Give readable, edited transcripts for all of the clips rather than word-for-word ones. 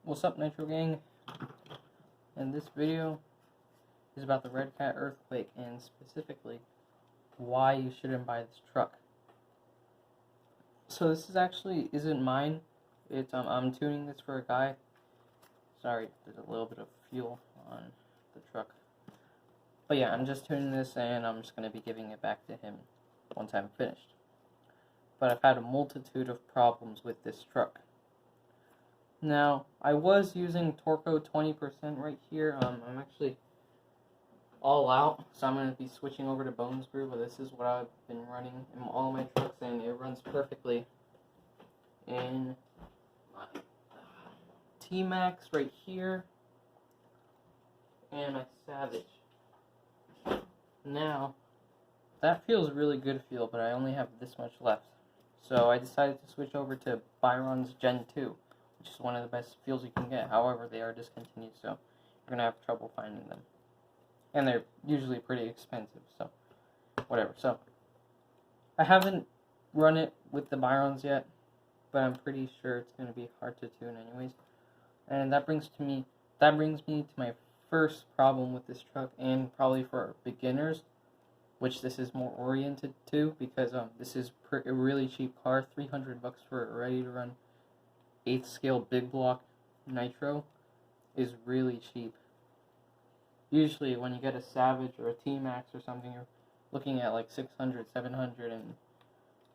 What's up, Nitro Gang? And this video is about the Redcat earthquake and specifically why you shouldn't buy this truck. So this isn't mine. It's I'm tuning this for a guy. Sorry, there's a little bit of fuel on the truck. But yeah, I'm just tuning this and I'm just gonna be giving it back to him once I'm finished. But I've had a multitude of problems with this truck. Now, I was using Torco 20% right here. I'm actually all out, so I'm going to be switching over to bone screw, but this is what I've been running in all my trucks, and it runs perfectly in my T-Max right here, and my Savage. Now, that feels really good feel, but I only have this much left. So I decided to switch over to Byron's Gen 2. Which is one of the best fuels you can get. However, they are discontinued, so you're going to have trouble finding them. And they're usually pretty expensive, so whatever. So, I haven't run it with the Byrons yet, but I'm pretty sure it's going to be hard to tune anyways. And that brings me to my first problem with this truck, and probably for beginners, which this is more oriented to, because this is a really cheap car, $300 for a ready-to-run 8th scale big block Nitro is really cheap. Usually when you get a Savage or a T-Max or something, you're looking at like 600, 700, and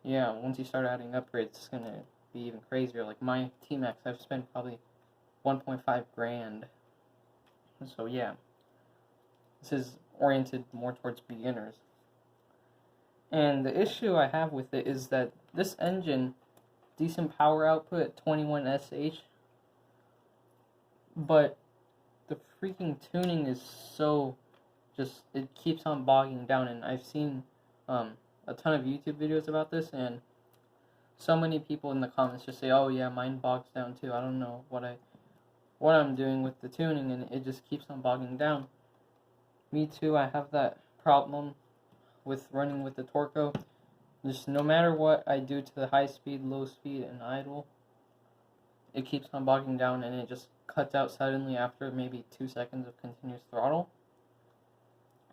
yeah, once you start adding upgrades, it's going to be even crazier. Like my T-Max, I've spent probably 1.5 grand. So yeah, this is oriented more towards beginners. And the issue I have with it is that this engine, decent power output, 21 sh, but the freaking tuning is so it keeps on bogging down. And I've seen a ton of YouTube videos about this, and so many people in the comments just say, oh yeah, mine bogs down too. I don't know what I'm doing with the tuning, and it just keeps on bogging down. Me too, I have that problem with running with the Torco. Just no matter what I do to the high speed, low speed, and idle, it keeps on bogging down, and it just cuts out suddenly after maybe 2 seconds of continuous throttle.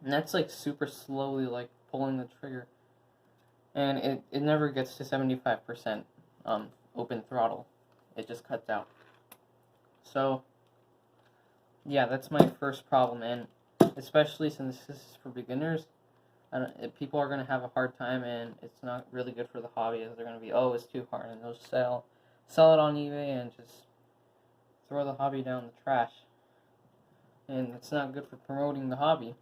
And that's like super slowly, like pulling the trigger. And it never gets to 75% open throttle. It just cuts out. So, yeah, that's my first problem, and especially since this is for beginners, people are going to have a hard time, and it's not really good for the hobby. They're going to be, oh, it's too hard, and they'll sell it on eBay and just throw the hobby down the trash. And it's not good for promoting the hobby.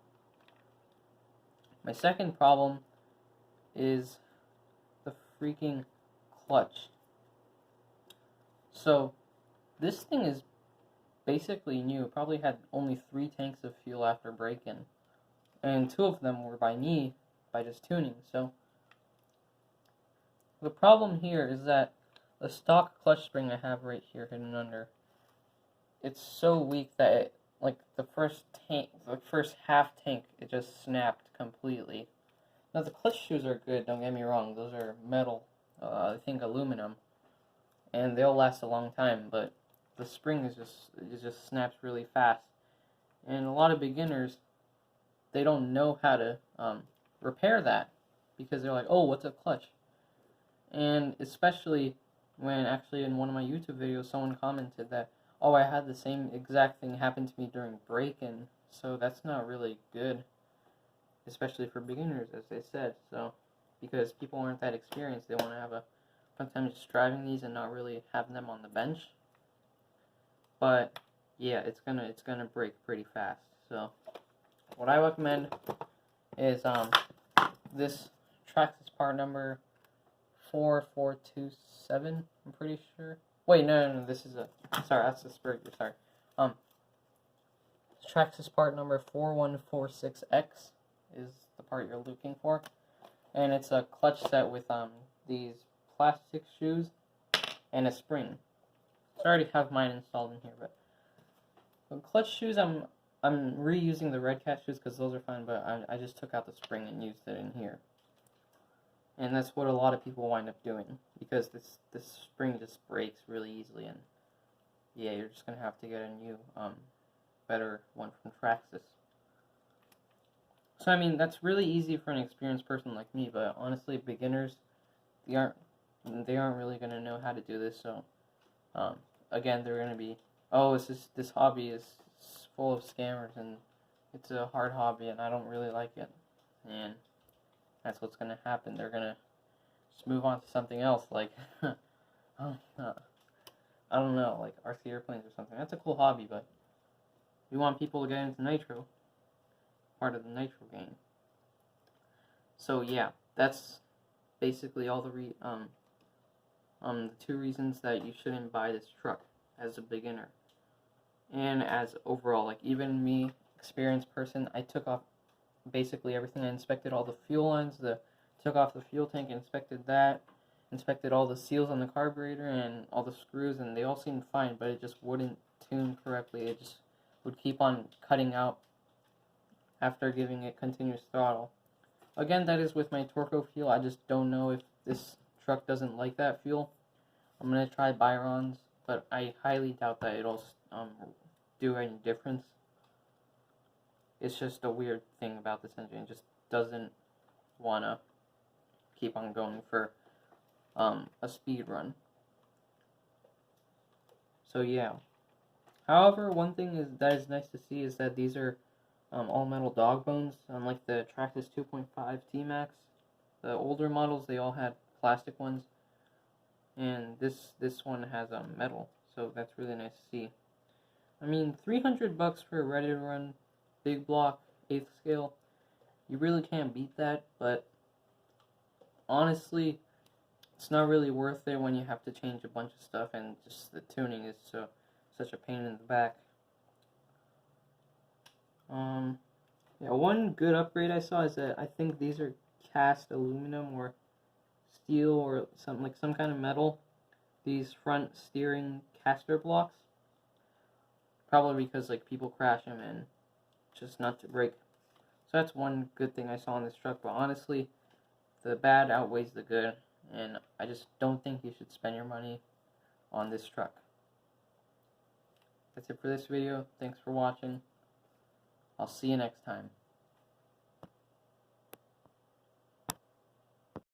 My second problem is the freaking clutch. So, this thing is basically new. It probably had only 3 tanks of fuel after break-in. And 2 of them were by me, by just tuning. So, the problem here is that the stock clutch spring I have right here hidden under, it's so weak that it, like the first half tank, it just snapped completely. Now the clutch shoes are good, don't get me wrong. Those are metal, I think aluminum, and they'll last a long time. But the spring it just snaps really fast, and a lot of beginners, they don't know how to repair that, because they're like, oh, what's a clutch? And especially when actually in one of my YouTube videos someone commented that, oh, I had the same exact thing happen to me during break-in, so that's not really good, especially for beginners, as they said. So because people aren't that experienced, they want to have a fun time just driving these and not really having them on the bench. But yeah, it's gonna break pretty fast. So what I recommend is this Traxxas part number 4427, I'm pretty sure. Wait, no, this is sorry, that's the spur gear, sorry. Traxxas part number 4146X is the part you're looking for. And it's a clutch set with these plastic shoes and a spring. So I already have mine installed in here, but the clutch shoes, I'm reusing the Redcat shoes because those are fine, but I just took out the spring and used it in here. And that's what a lot of people wind up doing, because this spring just breaks really easily, and yeah, you're just gonna have to get a new, better one from Traxxas. So I mean, that's really easy for an experienced person like me, but honestly, beginners, they aren't they aren't really gonna know how to do this. So um, again, they're gonna be, oh, this hobby is full of scammers and it's a hard hobby and I don't really like it, and that's what's gonna happen. They're gonna just move on to something else, like I don't know, like RC airplanes or something. That's a cool hobby, but we want people to get into Nitro, part of the Nitro game. So yeah, that's basically all the two reasons that you shouldn't buy this truck as a beginner. And as overall, like even me, experienced person, I took off basically everything. I inspected all the fuel lines, took off the fuel tank, inspected that, inspected all the seals on the carburetor and all the screws, and they all seemed fine, but it just wouldn't tune correctly. It just would keep on cutting out after giving it continuous throttle. Again, that is with my Torco fuel. I just don't know if this truck doesn't like that fuel. I'm going to try Byron's, but I highly doubt that it'll do any difference. It's just a weird thing about this engine. It just doesn't want to keep on going for a speed run. So yeah. However, one thing that is nice to see is that these are all metal dog bones, unlike the Traxxas 2.5 T-Max. The older models, they all had plastic ones, and this one has metal, so that's really nice to see. I mean, $300 for a ready to run big block 8th scale, you really can't beat that, but honestly, it's not really worth it when you have to change a bunch of stuff and just the tuning is such a pain in the back. Yeah, one good upgrade I saw is that I think these are cast aluminum or steel or some kind of metal. These front steering caster blocks, probably because like people crash them and just not to break. So that's one good thing I saw in this truck. But honestly, the bad outweighs the good, and I just don't think you should spend your money on this truck. That's it for this video. Thanks for watching. I'll see you next time.